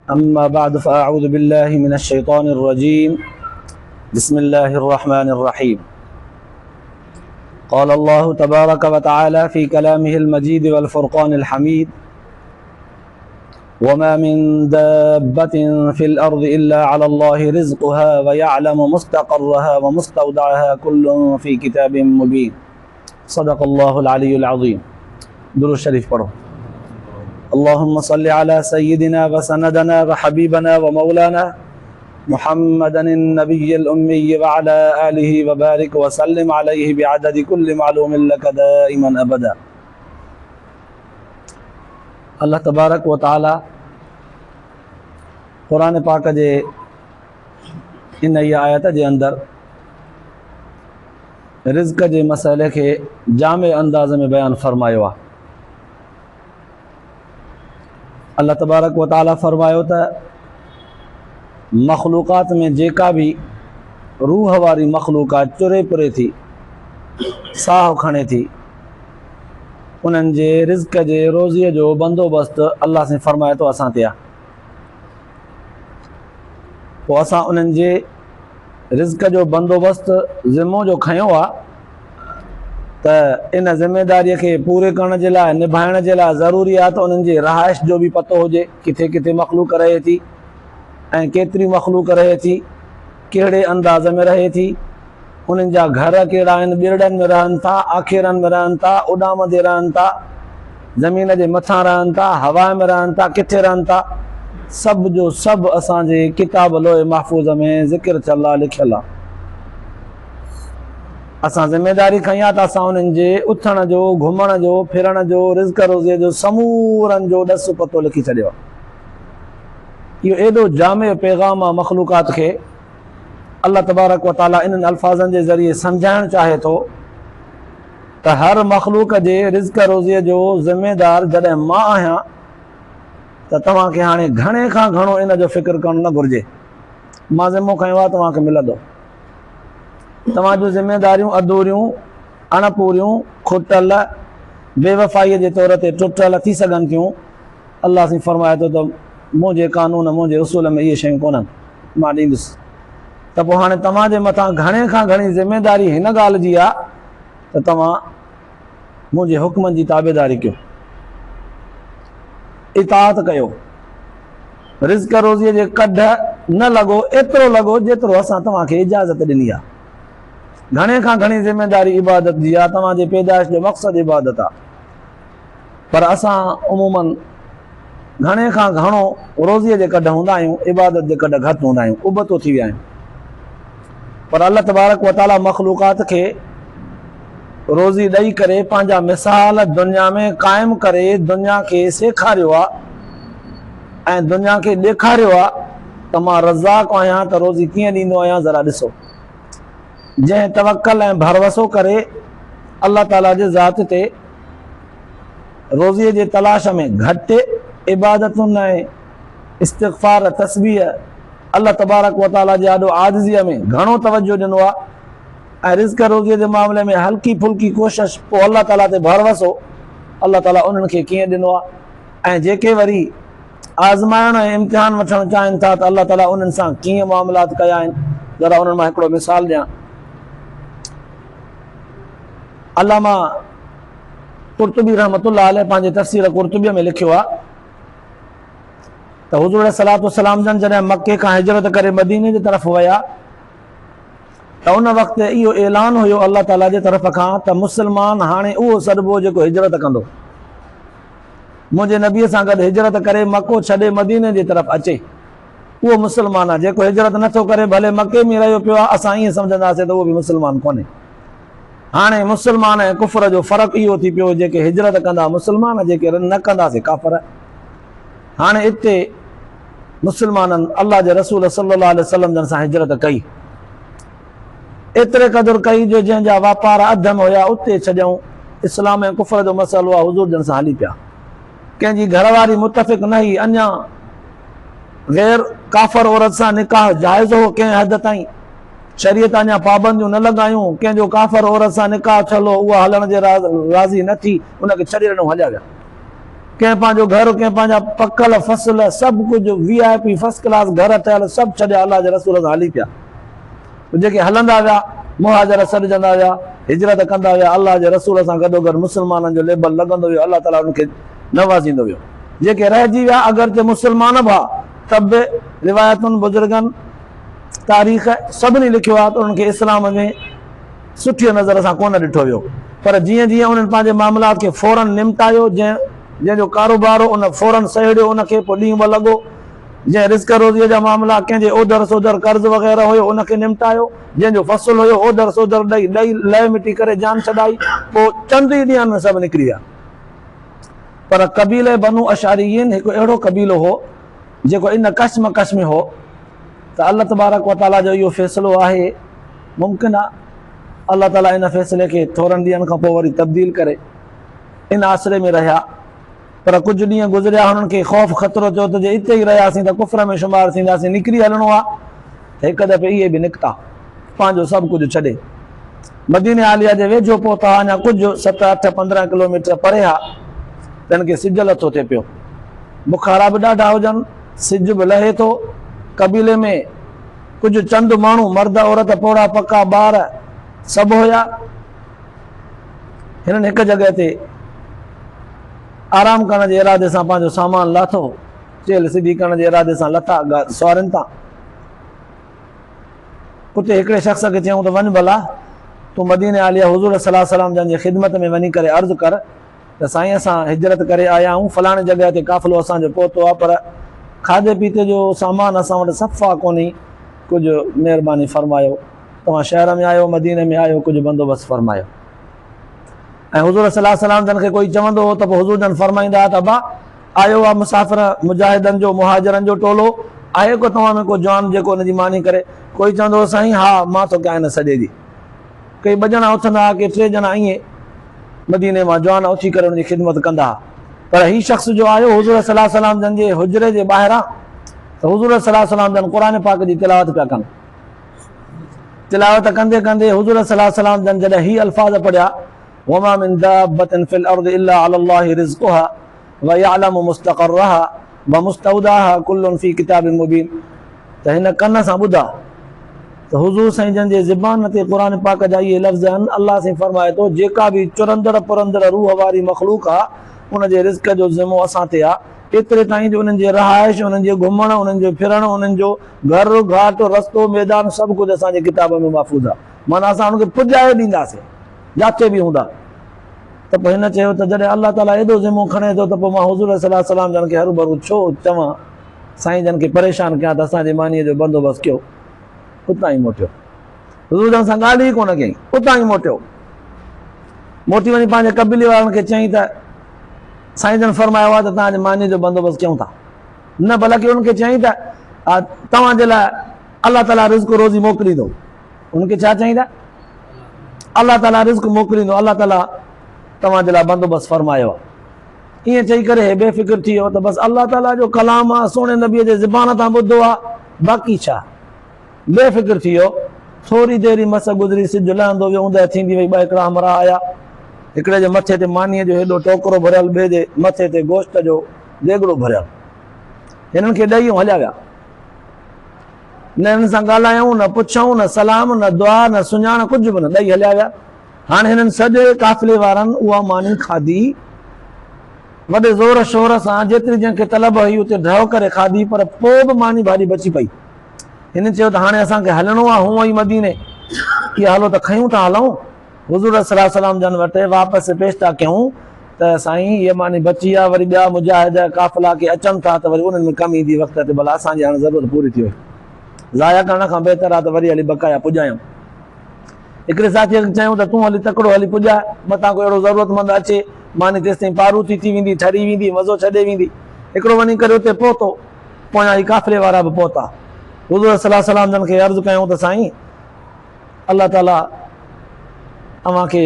अम्मा बाद फ़अऊज़ु बिल्लाहि मिनश्शैतानिर्रजीम बिस्मिल्लाहिर्रहमानिर्रहीम क़ाल अल्लाहु तबारक व तआला फ़ी कलामिहिल मजीद वल फ़ुरक़ानिल हमीद वमा मिन दाब्बतिन फ़िल अर्ज़ि इल्ला अलल्लाहि रिज़्क़ुहा व यअलमु मुस्तक़र्रहा व मुस्तौदअहा कुल्लुन फ़ी किताबिम मुबीन। सदक़ल्लाहुल अलियुल अज़ीम। दुरूद शरीफ पढ़ो। अल्लाहुम्मा सल्लि अला सय्यिदिना व सनदना व हबीबना व मौलाना मुहम्मदनिन नबिय्यिल उम्मी व अला आलिहि व बारिक व सल्लिम अलैहि बिअददि कुल्लि मालूमिन लक दाइमन अबदा। अल्लाह तबारक व तआला क़ुरान पाक जे इन आयत जे अंदर रिज़्क़ जे मसइले खे जामे अंदाज़ में बयान फरमायो आहे। अल्लाह तबारक व तआला फरमायो त मखलूक़ात में जेका भी रूह वारी मखलूक़ात चुरे पुरे थी, साह खणे थी, उन्हनि जे रिज़्क़ जे रोज़ीअ जो बंदोबस्तु अल्लाह से फरमाए थो असां ते आहे। पोइ असां उन्हनि जे रिज़्क़ जो बंदोबस्तु ज़िम्मो जो खयों आहे त इन ज़िम्मेदारीअ खे पूरे करण जे लाइ, निभाइण जे लाइ ज़रूरी आहे त उन्हनि जी रहाइश जो बि पतो हुजे, किथे किथे मखलूक रहे थी ऐं केतिरी मखलूक रहे थी, कहिड़े अंदाज़ में रहे थी, उन्हनि जा घर कहिड़ा आहिनि, ॿिरड़नि में रहनि था, आखेरनि में रहनि था, उॾाम ते रहनि था, ज़मीन जे मथां रहनि था, हवा में रहनि था, किथे रहनि था, सभु जो सभु असांजे किताब लोहे महफ़ूज़ में ज़िक्र थियल आहे, लिखियल आहे। असां ज़िम्मेदारी खईं आहे त असां उन्हनि जे उथण जो, घुमण जो, फिरण जो, रिज़्क़ रोज़ीअ जो समूरनि जो ॾस पतो लिखी छॾियो आहे। इहो एॾो जामे पैगाम आहे मखलूक़ात खे। अल्लाह तबारक व तआला इन्हनि अल्फाज़नि जे ज़रिए सम्झाइणु चाहे थो त हर मखलूक जे रिज़्क़ रोज़ीअ जो ज़िम्मेदार जॾहिं मां आहियां त तव्हांखे हाणे घणे खां घणो इन जो फ़िक्र करणु न घुरिजे। मां ज़िम्मो खयों आहे, तव्हांखे मिलंदो। तव्हां जूं ज़िम्मेदारियूं अधूरियूं, अणपूरियूं, खुटल, बेवफ़ाईअ जे तौर ते टुटल थी सघनि थियूं। अल्लाह से फरमाए थो त मुंहिंजे कानून, मुंहिंजे उसूल में इहे शयूं कोन्हनि, मां ॾींदुसि। त पोइ हाणे तव्हांजे मथां घणे खां घणी ज़िम्मेदारी हिन ॻाल्हि जी आहे त तव्हां मुंहिंजे हुक्मनि जी ताबेदारी कयो, इताअत कयो, रिज़्क़ रोज़ीअ जे कढ न लॻो, एतिरो लॻो जेतिरो असां तव्हांखे इजाज़त ॾिनी आहे। घणे खां घणी ज़िम्मेदारी इबादत जी आहे, तव्हांजे पैदाइश जो मक़सदु इबादत आहे, पर असां उमूमन घणे खां घणो रोज़ीअ जे कढ हूंदा आहियूं, इबादत जे कढ घटि हूंदा आहियूं, उबतो थी विया आहियूं। पर अल्लाह तबारक व तआला मखलूक़ात खे रोज़ी ॾेई करे पंहिंजा मिसाल दुनिया में क़ाइमु करे दुनिया खे सेखारियो आहे ऐं दुनिया खे ॾेखारियो आहे त मां रज़ाक़ आहियां, त रोज़ी कीअं ॾींदो आहियां। ज़रा ॾिसो, जंहिं तवक्कल ऐं भरवसो करे अल्लाह ताला जे ज़ात ते रोज़ीअ जे तलाश में घटि इबादतुनि ऐं इस्तिग़फ़ार, तस्बीह, अल्लाह तबारक व तआला जे ॾाढो आज़िज़ीअ में घणो तवज्जो ॾिनो आहे ऐं रिज़्क़ रोज़ीअ जे मामले में हल्की फुल्की कोशिश, पोइ अल्लाह ताला ते भरवसो, अल्लाह ताला उन्हनि खे कीअं ॾिनो आहे। ऐं जेके वरी आज़माइण ऐं इम्तिहान वठणु चाहिनि था त अल्लाह ताला उन्हनि सां कीअं मामलात कया आहिनि। ज़रा उन्हनि मां हिकिड़ो मिसाल ॾियां। अल्लामा कुर्तुबी रहमतुल्लाह अलैह पंहिंजे तफ़सीर कुर्तुबीअ में लिखियो आहे त हुज़ूर सलातो सलाम जन जॾहिं मके खां हिजरत करे मदीने जी तरफ़ विया त उन वक़्तु इहो ऐलान हुयो अल्लाह ताला जे तरफ़ खां त मुस्लमान हाणे उहो सॾिबो जेको हिजरत कंदो, मुंहिंजे नबीअ सां गॾु हिजरत करे मको छॾे मदीने जी तरफ़ अचे, उहो मुस्लमान आहे। जेको हिजरत नथो करे, भले मके में रहियो पियो आहे, असां ईअं सम्झंदासीं त उहो बि मुस्लमान कोन्हे। हाणे मुस्लमान ऐं कुफ़र जो फ़र्क़ु इहो थी पियो, जेके हिजरत कंदा मुस्लमान, जेके न कंदासीं काफ़िर। हाणे हिते मुस्लमाननि अल्लाह जे रसूल सल्लल्लाहु अलैहि वसल्लम जन सां हिजरत कई, एतिरे क़दुरु कई जो जंहिंजा वापार अधम हुया उते छॾियऊं। इस्लाम ऐं कुफ़र जो मसइलो आहे, हुज़ूर जन सां हली पिया। कंहिंजी घरवारी मुतफ़िक़ न हुई, अञा गैर काफ़िर औरत सां निकाह जाइज़ हो कंहिं हद ताईं, शरीयत अञा पाबंदियूं न लॻायूं। कंहिंजो काफ़िर औरत सां निकाह थियल हो, उहा हलण जे राज़ी न थी, उनखे छॾे ॾिनो, हलिया विया। कंहिं पंहिंजो घर, कंहिं पंहिंजा पकल फसल सभु कुझु VIP फर्स्ट क्लास घर ठहियल सभु छॾिया अलाह जे रसूल सां हली पिया। जेके हलंदा विया मुहाजिर सॾिजंदा विया, हिजरत कंदा विया, अलाह जे रसूल सां गॾोगॾु मुस्लमाननि जो लेबल लॻंदो वियो, अलाह ताला उनखे नवाज़ींदो वियो। जेके रहिजी विया अगरचे मुस्लमान बि तब बि रिवायतुनि बुज़ुर्गनि तारीख़ सभिनी लिखियो आहे त उन्हनि खे इस्लाम में सुठी नज़र सां कोन ॾिठो वियो। पर जीअं जीअं उन्हनि पंहिंजे मामलात खे फौरन निमटायो, जंहिंजो कारोबार हो उन फौरन सहेड़ियो उनखे, पोइ ॾींहुं ॿ लॻो। जंहिं रिस्क रोज़ीअ जा मामला कंहिंजे ओधर सोधर कर्ज़ वग़ैरह हुयो उनखे निमटायो, जंहिंजो फसल हुयो ओधर सोधर ॾेई लह मिटी करे जान छॾाई, पोइ चंद ई ॾींहंनि में सभु निकिरी विया। पर कबीले बनु अशारियीन हिकु अहिड़ो कबीलो हो जेको इन कशमकश में हो त अल्लाह तबारक व तआला जो इहो फ़ैसिलो आहे, मुमकिन आहे अल्लाह ताला इन फ़ैसिले खे थोरनि ॾींहंनि खां पोइ वरी तब्दील करे इन आसिरे में रहिया। पर कुझु ॾींहं गुज़रिया, हुननि खे ख़ौफ़ ख़तरो थियो त जे हिते ई रहियासीं त कुफ्र में शुमार थींदासीं, निकिरी हलणो आहे। त हिकु दफ़े इहे बि निकिता पंहिंजो सभु कुझु छॾे, मदीने आलिया जे वेझो पहुता, अञा कुझु 7, 8, 15 किलोमीटर परे हा त हिन खे सिज लथो थिए पियो। बुखारा बि ॾाढा हुजनि, सिज बि लहे थो। कबीले में कुझु चंद माण्हू मर्द औरत पोड़ा पका ॿार सभु हुया। हिननि हिकु जॻह ते आराम करण जे इरादे सां पंहिंजो सामान लाथो, चेल सिधी करण जे इरादे सां लथा सवारनि तां। उते हिकिड़े शख़्स खे चयूं त वञ भला तूं मदीने आलिया हुज़ूर सल्लल्लाहु अलैहि वसल्लम जन जी ख़िदमत में वञी करे अर्ज़ु कर त साईं असां हिजरत करे आया आहियूं, फलाणे जॻह ते काफ़िलो असांजो पहुतो आहे, पर खाधे पीते जो सामान असां वटि सफ़ा कोन्हे, कुझु महिरबानी फ़रमायो, तव्हां शहर में आहियो मदीने में आहियो, कुझु बंदोबस्तु फ़रमायो। ऐं हुज़ूर सल्लल्लाहु अलैहि वसल्लम जन खे कोई चवंदो हो त पोइ हुज़ूर जन फ़रमाईंदा त अबा आयो आहे मुसाफ़िर मुजाहिदनि जो मुहाजिरनि जो टोलो, आहे को तव्हां में को जवान जेको हुनजी मानी करे? कोई चवंदो हो साईं हा मां थो कयां हिन सॼे जी। कई 2 ॼणा उथंदा हुआ, के 3 ॼणा ईअं मदीने मां जवान उथी करे हुनजी ख़िदमत कंदा हुआ। पर हीउ शख़्स जो आयो हुज़ूर सल्लल्लाहु अलैहि वसल्लम जन जे हुजरे जे ॿाहिरां, त हुज़ूर सल्लल्लाहु अलैहि वसल्लम जन क़ुरान पाक जी तिलावत पिया कनि। तिलावत कंदे कंदे हुज़ूर सल्लल्लाहु अलैहि वसल्लम जन जॾहिं हीअ अल्फाज़ पढ़िया, वमा मिन दाब्बतिन फिल अर्दि इल्ला अलल्लाहि रिज़्क़ुहा व यअलमु मुस्तक़र्रहा व मुस्तौदाहा कुल्लुन फी किताबिन मुबीन, त हिन कन सां ॿुधा त हुज़ूर साईं जन जे ज़बान ते क़ुरान पाक जा इहे लफ़्ज़ आहिनि। अल्लाह साईं फरमाए थो जेका बि चुरंदड़ पुरंदड़ रूह वारी मख़लूक आहे उनजे रिज़्क़ जो ज़िमो असां ते आहे, एतिरे ताईं जो उन्हनि जे रहाइश, उन्हनि जे घुमण, उन्हनि जो फिरण, उन्हनि जो घर घाट रस्तो मैदान सभु कुझु असांजे किताब में महफ़ूज़ आहे, माना असां उनखे पुॼाए ॾींदासीं जिथे बि हूंदा। त पोइ हिन चयो त जॾहिं अल्लाह ताला एॾो ज़िमो खणे थो त पोइ मां हुज़ूर सल्लल्लाहु अलैहि वसल्लम जन खे हरू भरू छो चवां, साईं जन खे परेशान कयां त असांजे मानीअ जो बंदोबस्तु कयो। उतां ई मोटियो, हुज़ूर जन सां ॻाल्हि ई कोन कई, उतां ई मोटियो। मोटी वञी पंहिंजे कबीले वारनि खे चयईं त साईं जन फरमायो आहे त तव्हांजे मानीअ जो बंदोबस्तु कयूं था। न बल्कि उनखे चयईं त तव्हांजे लाइ अल्लाह ताला रिज़्क़ रोज़ी मोकिलींदो। उनखे छा चयईं त अल्लाह ताला रिज़्क़ मोकिलींदो, अल्लाह ताला तव्हांजे लाइ बंदोबस्तु फरमायो आहे। ईअं चई करे बेफ़िक्र थी वियो त बसि अल्लाह ताला जो कलाम आहे, सुहिणे नबीअ जे ज़बान तां ॿुधो आहे, बाक़ी छा, बेफ़िक्र थी वियो। थोरी देरि मस गुज़री, सिज लहंदो वियो, ऊंदहि थींदी वई, 2 हिकिड़ा हमरा आया। हिकिड़े जे मथे ते मानीअ जो हेॾो टोकरो भरियल, ॿिए जे मथे ते गोश्त जो देगिड़ो भरियल। हिननि खे ॾेई हलिया विया, न हिननि सां ॻाल्हायूं, न पुछऊं, न सलाम, न दुआ, न सुञाण, कुझु बि न, ॾेई हलिया विया। हाणे हिननि सॼे काफ़िले वारनि उहा मानी खाधी, वॾे ज़ोर शोर सां, जेतिरी जंहिंखे तलब हुई उते ढव करे खाधी, पर पोइ बि मानी भाॼी बची पई। हिन चयो त हाणे असांखे हलणो आहे, हूअं ई मदीने, इहा हलो त खयूं था हलूं। हुज़ूर सल्लल्लाहु अलैहि वसल्लम जन वटि वापसि पेश था कयूं त साईं हीअ मानी बची आहे, वरी ॿिया मुजाहिद काफ़िला के अचनि था त वरी उन्हनि में कमी ईंदी वक़्त ते, भला असांजी हाणे ज़रूरत पूरी थी वई, ज़ाया करण खां बहितर आहे त वरी हली बक़ाया पुॼायूं। हिकिड़े साथीअ खे चयूं त तूं हली तकिड़ो हली पुॼाए, मथां को अहिड़ो ज़रूरतमंद अचे, मानी तेसि ताईं पारूथी थी वेंदी, ठरी वेंदी, मज़ो छॾे वेंदी। हिकिड़ो वञी करे उते पहुतो, पोयां ई काफ़िले वारा बि पहुता। हुज़ूर सल्लल्लाहु अलैहि वसल्लम जन खे अर्ज़ु कयूं त साईं अल्लाह ताला अव्हांखे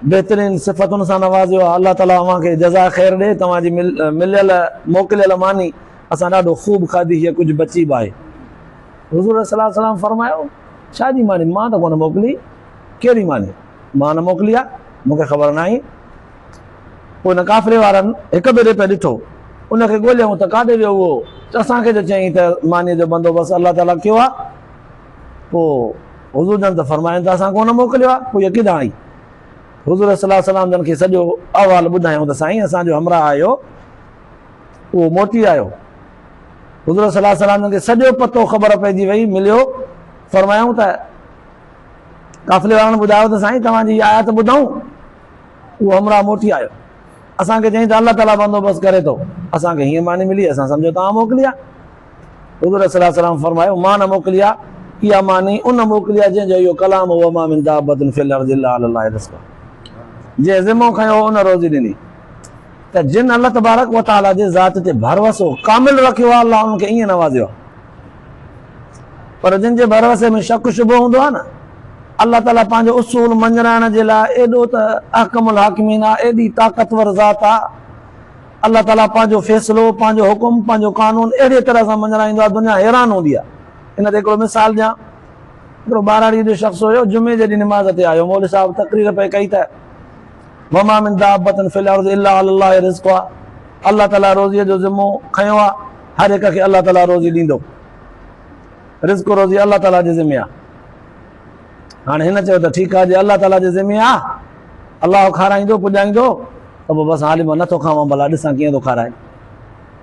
बहितरीन सिफ़तुनि सां नवाज़ियो आहे, अल्लाह ताला अव्हांखे जज़ा ख़ैर ॾे, तव्हांजी मिलियल मोकिलियल मानी असां ॾाढो ख़ूब खाधी, हीअ कुझु बची बि आहे। हुज़ूर सल्लल्लाहु अलैहि वसल्लम फरमायो छाजी मानी, मां त कोन मोकिली। कहिड़ी मानी? मां न मोकिली आहे, मूंखे ख़बर न आहे। पोइ हिन काफ़िले वारनि हिकु भेरे पिया ॾिठो, उनखे ॻोल्हियऊं त काॾे वियो उहो, त असांखे जो चयईं त मानीअ जो बंदोबस्तु अलाह ताला कयो आहे। पोइ हुज़ूर जन त फरमाइनि त असां कोन मोकिलियो आहे, पोइ इहा किथां आई? हुज़ूर सल्लल्लाहु अलैहि वसल्लम जन खे सॼो अहवालु ॿुधायूं त साईं असांजो हमराह आयो उहो मोटी आयो। हुज़ूर सल्लल्लाहु अलैहि वसल्लम जन खे सॼो पतो ख़बर पइजी वई, मिलियो, फरमायूं त काफ़िले वारनि ॿुधायो त साईं तव्हांजी इहा आयत ॿुधऊं, उहो हमराह मोटी आयो। असांखे चई त अलाह ताला बंदोबस्तु करे थो, असांखे हीअं मानी मिली, असां सम्झो तव्हां मोकिली आहे। हुज़ूर सल्लल्लाहु अलैहि वसल्लम फरमायो मां न मोकिली आहे, इहा मानी उन मोकिली आहे जंहिंजो इहो कलाम हुओ मा मिन दाब्बतिन फिल अर्ज़ि इल्ला अलल्लाहि रिज़्क़ुहा, जंहिं ज़िमो खयो उन रोज़ी ॾिनी। त जिन अल्लाह तबारक व तआला जे ज़ात ते भरवसो कामिल रखियो आहे, अलाह उनखे ईअं नवाज़ियो आहे। पर जिन जे भरवसे में शक शुबो हूंदो आहे न, अल्लाह ताला पंहिंजो उसूल मंझराइण जे लाइ एॾो त अहकमुल हाकिमीन आहे, एॾी ताक़तवर ज़ात आहे। अल्लाह ताला पंहिंजो फ़ैसिलो, पंहिंजो हुकुम, पंहिंजो कानून अहिड़े तरह सां मंझराईंदो आहे, दुनिया हैरान हूंदी आहे। इन ते हिकिड़ो मिसाल ॾियां, हिकिड़ो 12 जो शख़्स हुयो, जुमे जे ॾींहुं निमाज़ ते आयो, मौलवी साहिब तक़रीर पे कई त वमा मिन दाब्बतिन फिल अर्ज़ि इल्ला अलल्लाहि रिज़्क़ुहा, अल्लाह ताला रोज़ीअ जो ज़िमो खयो आहे, हर हिक खे अल्लाह ताला रोज़ी ॾींदो, रिज़्क़ रोज़ी अल्लाह ताला जे ज़िमे आहे। हाणे हिन चयो त ठीकु आहे, जे अल्लाह ताला जे ज़िमे आहे, अलाह खाराईंदो पुॼाईंदो, त पोइ बसि हाली मां नथो खावां, भला ॾिसां कीअं थो खाराए,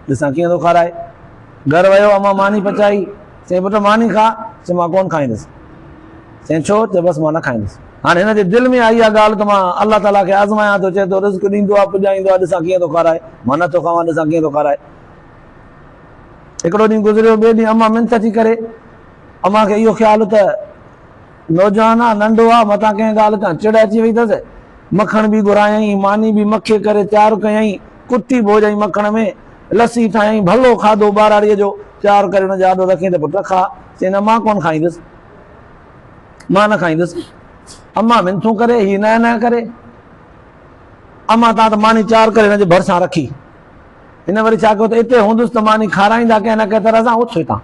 ॾिसां कीअं थो खाराए। घर वियो, अमां मानी पचाई, चई पुटु मानी खा, चई मां कोन खाईंदुसि, चई छो, चई बसि मां न खाईंदुसि। हाणे हिन जे दिलि में आई आहे ॻाल्हि त मां अल्लाह ताला खे आज़मायां थो, चए थो रिज़्क ॾींदो आहे पुॼाईंदो आहे, ॾिसां कीअं थो खाराए, मां नथो खावां, ॾिसां कीअं थो खाराए। हिकिड़ो ॾींहुं गुज़रियो, ॿिए ॾींहुं अमां मिंथ थी करे, अमां खे इहो ख़्यालु त नौजवान आहे, नंढो आहे, मथां कंहिं ॻाल्हि खां चिड़ अची वई अथसि, मखण बि घुरायईं, मानी बि मखे करे तयारु कयईं, कुटी भोॼई मखण में, लस्सी ठाहियईं, भलो खाधो ॿाराड़ीअ जो तयारु करे हुनजे आॾो रखी, त पुटु खा, चई न मां कोन खाईंदुसि, मां न खाईंदुसि। अमां मिंथूं करे, हीअ न करे, अमां तव्हां त मानी तयारु करे हिनजे भरिसां रखी, हिन वरी छा कयो त हिते हूंदुसि त मानी खाराईंदा कंहिं न कंहिं तरह सां, उथि हितां,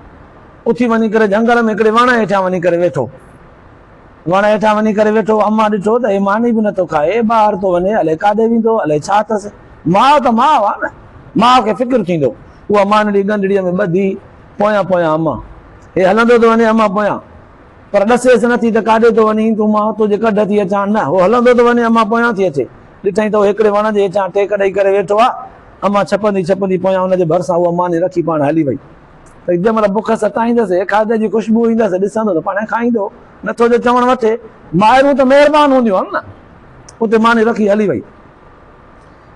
उथी वञी करे जंगल में हिकिड़े वण हेठां वञी करे वेठो, वण हेठां वञी करे वेठो। अमां ॾिठो त हे मानी बि नथो खाए, ॿाहिरि थो वञे, अलाए काॾे वेंदो, अलाए छा अथसि। माउ त माउ आहे न, माउ खे फ़िक्रु थींदो, उहा मानड़ी गंढड़ीअ में ॿधी पोयां पोयां अमां, हे हलंदो थो वञे अमां पोयां, पर ॾसेसि नथी त काॾे थो वञी, तूं मां तुंहिंजे कढ थी अचां, न हो हलंदो थो वञे, अमां पोयां थी अचे। ॾिठईं त उहो हिकिड़े वण जे हेठां टेक ॾेई करे वेठो आहे, अमां छपंदी छपंदी पोयां हुनजे भरिसां उहा मानी रखी पाण हली वई। त जंहिं महिल बुख सताईंदसि, खाधे जी ख़ुशबू ईंदसि, ॾिसंदो त पाण खाईंदो, नथो जो चवणु वठे, माइरूं त महिरबान हूंदियूं आहिनि न, उते मानी रखी हली वई।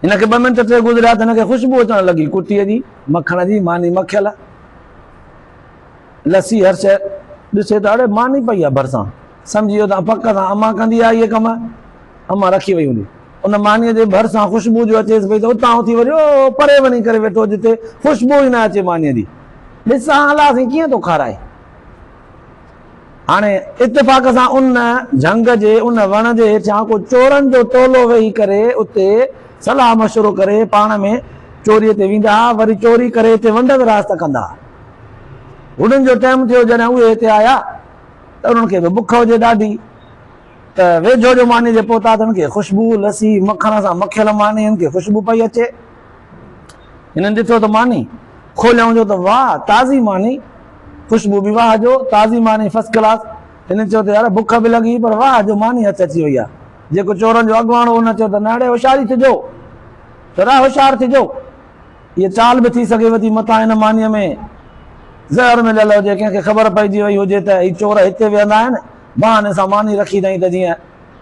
हिनखे 2 मिंट 3 गुज़रिया त हिनखे ख़ुशबू अचणु लॻी, कुटीअ जी, मखण जी, मानी मखियल, लस्सी हर शइ, ॾिसे त अड़े मानी पई आहे भरिसां, सम्झी वियो त पक सां अमां कंदी आहे इहे कम, अमां रखी वई हूंदी। उन मानीअ जे भरिसां ख़ुशबू जो अचेसि पई, त उतां उथी वरी ओ परे वञी करे वेठो, जिते ख़ुशबू ई न अचे मानीअ जी, ॾिसां हलासीं कीअं थो खाराए। हाणे इत्तेफ़ाक़ सां उन झंग जे, उन वण जे हेठां को चोरनि जो टोलो वेही करे उते सलाह मशवरो करे पाण में चोरीअ ते वेंदा, वरी चोरी करे हिते वंड विरासत कंदा। हुननि जो टाइम थियो जॾहिं उहे हिते आया, त उन्हनि खे बि बुख हुजे ॾाढी, त वेझो जो मानी जे पहुता, त हिननि खे ख़ुशबू, लस्सी मखण सां मखियल मानी, हिननि खे ख़ुशबू पई अचे। हिननि ॾिठो त मानी खोलियऊं जो त वाह ताज़ी मानी, ख़ुशबू बि वाह जो, ताज़ी मानी फर्स्ट क्लास। हिन चयो त यार बुख बि लॻी, पर वाह जो मानी हथ अची वई आहे। जेको चोरनि जो अॻुवाणो हुन चयो त न अड़े होशियारी थिजो, थोरा होशियारु थिजो, इहा चाल बि थी सघेव थी मथां हिन मानीअ में ज़हर मिलियल हुजे, कंहिंखे ख़बर पइजी वई हुजे त हीअ चोर हिते वेहंदा आहिनि, बहाने सां मानी रखी अथई त जीअं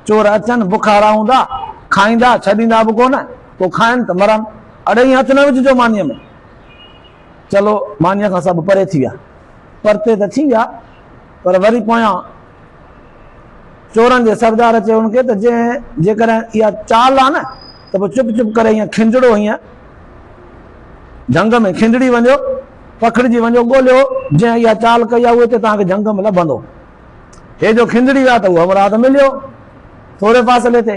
चोर अचनि, बुखारा हूंदा, खाईंदा, छॾींदा बि कोन, पोइ खाइनि त मरनि, अड़े हीअं हथु न विझिजो मानीअ में। चलो मानीअ खां सभु परे थी विया, परते त थी विया, पर वरी पोयां चोरनि जे सरदार चयो हुनखे त जेकॾहिं इहा चाल आहे न, त पोइ चुप चुप करे हीअं खिंजड़ो, हीअं झंग में खिंजड़ी वञो, पखिड़िजी वञो, ॻोल्हियो जंहिं इहा चाल कई आहे उहे त तव्हांखे झंग में लभंदो। हे जो खिंजड़ी विया त उहो हमराह त मिलियो थोरे फ़ासिले ते,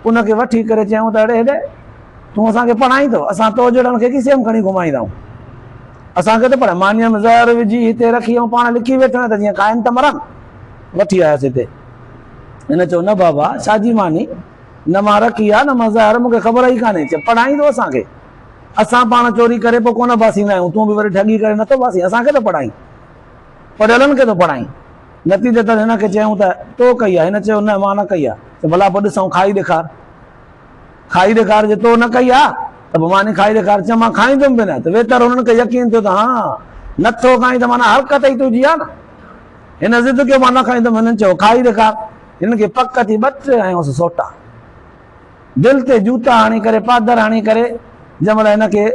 उनखे वठी करे चयूं त अड़े हेॾे तूं असांखे पढ़ाईंदो, असां तो जहिड़नि खे किसेम खणी घुमाईंदा आहियूं, असांखे त पर मानीअ में ज़हर विझी हिते रखी ऐं पाण लिखी वेठो आहियां त जीअं खाइनि त मरनि, वठी आयासीं हिते। हिन चयो न बाबा छाजी मानी, न मां रखी आहे न मां ज़ाहिर, मूंखे ख़बर ई कान्हे। चए पढ़ाईंदो असांखे? असां पाण चोरी करे पोइ कोन बासींदा आहियूं, तूं बि वरी ठगी करे नथो बासी, असांखे त पढ़ाई, पढ़ियलनि खे थो पढ़ाई। नतीजे त हिन खे चयूं त तो कई आहे, हिन चयो न मां न कई आहे। त भला पोइ ॾिसूं, खाई ॾेखार, खाई ॾेखार। जे तो न कई आहे त पोइ मानी खाई ॾेखार। चयो मां खाईंदुमि बि न, त वेतर हुननि खे यकीन थियो त हा नथो खाई त माना हरकत ई तुंहिंजी आहे न। हिन ज़िद कयो मां न खाईंदुमि, हिननि चयो खाई ॾेखार। हिन खे पक थी 2-3 हयोसि सोटा, दिलि ते जूता हणी करे, पादर हणी करे, जंहिं महिल हिन खे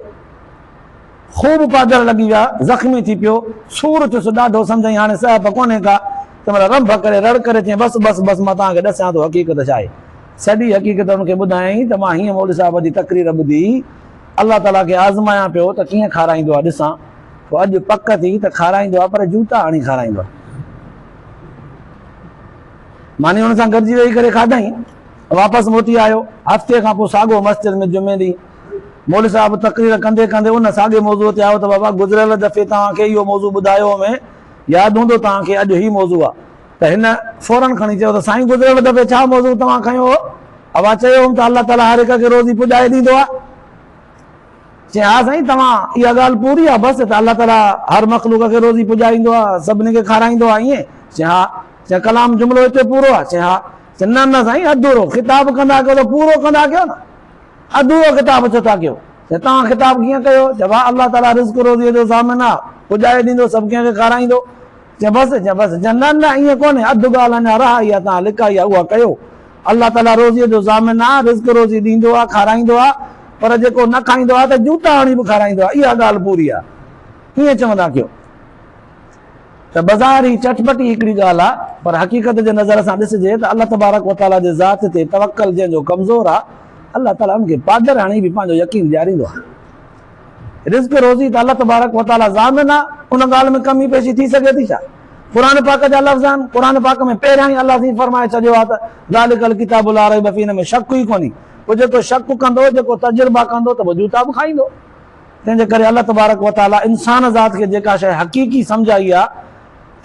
ख़ूब पादर लॻी विया, ज़ख़्मी थी पियो, सूर थियुसि ॾाढो, सम्झई हाणे सहप कोन्हे का। त महिल रंभ करे रड़ करे चई बसि बसि बसि मां तव्हांखे ॾसां थो हक़ीक़त छा आहे। सॼी हक़ीक़त हुनखे ॿुधायईं त मां हीअं मौलवी साहिब जी तक़रीर ॿुधी, अलाह ताला खे आज़मायां पियो त कीअं खाराईंदो आहे ॾिसां। पोइ अॼु पक थी त खाराईंदो आहे, पर जूता हणी खाराईंदो आहे। मानी हुन सां गॾिजी वेही करे खाधई, वापसि मोटी आयो। हफ़्ते खां पोइ साॻियो मस्जिद में जुमे ॾींहुं मौलवी साहिब तक़रीर कंदे कंदे उन साॻे मौज़ूअ ते आयो त बाबा गुज़िरियल दफ़े तव्हांखे इहो मौज़ू ॿुधायो में यादि हूंदो तव्हांखे, अॼु ही मौज़ू आहे। त हिन फौरन खणी चयो त साईं गुज़िरियल दफ़े छा मौज़ू तव्हां खयो हो? अवा चयो हुउमि त अलाह ताला हर हिक खे रोज़ी पुॼाए ॾींदो आहे। चई हा साईं तव्हां इहा ॻाल्हि पूरी आहे बसि, त अलाह ताला हर मख़लूक खे रोज़ी पुॼाईंदो आहे, सभिनी खे खाराईंदो आहे ईअं? चई हा। चई कलाम जुमिलो हिते पूरो आहे? चई हा। चई न न साईं अधूरो, ख़िताब कंदा कयो त पूरो कंदा कयो न, अधूरो ख़िताब छो था कयो? चई तव्हां ख़िताब कीअं कयो? चई वाह अलाह ताला रिज़्क़ रोज़ीअ जो ज़ामिन आहे, पुॼाए ॾींदो, सभु कंहिंखे खाराईंदो। चई बसि, चई बसि। चई न न ईअं कोन्हे, अधु ॻाल्हि अञा रहाई आहे, तव्हां लिकाई आहे उहा कयो। अलाह ताला रोज़ीअ जो ज़ामिन आहे, रिज़्क़ रोज़ी ॾींदो आहे, खाराईंदो आहे, पर जेको न खाईंदो आहे त जूता हणी बि खाराईंदो आहे, इहा ॻाल्हि पूरी आहे। कीअं चवंदा कयो? त बाज़ारी चटपटी हिकिड़ी ॻाल्हि आहे, पर हक़ीक़त जे नज़र सां ॾिसिजे त अलाह तबारक व ताला जे ज़ात ते तवक्कल जंहिंजो कमज़ोर आहे, अलाह ताला उनखे पादर हणी बि पंहिंजो यकीन ॾियारींदो आहे। रिज़्क़ रोज़ी त अलाह तबारक व ताला ज़ामिन आहे, उन ॻाल्हि में कमी पेशी थी सघे थी छा? क़ुरान पाक जा लफ़्ज़ आहिनि, क़ुरान पाक में पहिरियां ई अलाह साईं फरमाए छॾियो आहे त ज़ालिकल किताबु ला रैब फीह, हिन में शक ई कोन्हे। पोइ जेको शक कंदो, जेको तजुर्बा कंदो त पोइ जूता बि खाईंदो। तंहिंजे करे अलाह तबारक व ताला इंसान ज़ात खे जेका शइ हक़ीक़ी सम्झाई आहे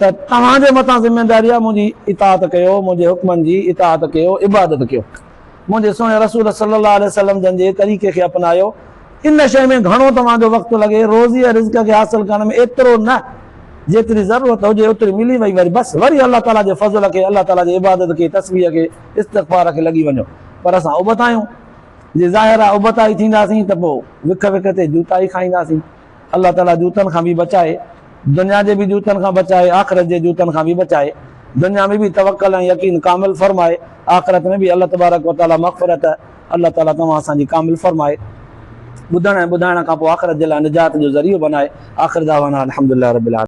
त तव्हांजे मथां ज़िमेदारी आहे, मुंहिंजी इताअत कयो, मुंहिंजे हुक्मनि जी इताअत कयो, इबादत कयो, मुंहिंजे सुहिणे रसूल सल्लल्लाहु अलैहि वसल्लम जन जे तरीक़े खे अपनायो। इन शइ में घणो तव्हांजो वक़्तु लॻे, रोज़ी ऐं रिज़्क़ खे हासिल करण में एतिरो न, जेतिरी ज़रूरत हुजे ओतिरी मिली वई, वरी बसि वरी अलाह ताला जे फज़ल खे, अलाह ताला जी इबादत खे, तस्बीह खे, इस्तिग़फ़ार खे लॻी वञो। पर असां उबत आहियूं, जे ज़ाहिर आहे उबता ई थींदासीं त पोइ विख विख ते जूता ई खाईंदासीं। अलाह ताला जूतनि खां बि बचाए, दुनिया जे बि जूतनि खां बचाए, आख़िरत जे जूतनि खां बि बचाए। दुनिया में बि तवक्कल ऐं यकीन कामिल फरमाए, आख़िरत में बि अलाह तबारक व ताला मग़फ़िरत, अलाह ताला तव्हां असांजी कामिल फरमाए। ॿुधण ऐं ॿुधाइण खां पोइ आख़िरत जे लाइ निजात जो ज़रियो बनाए। आख़िर दावाना अल्हम्दुलिल्लाह रब्बिल आलमीन।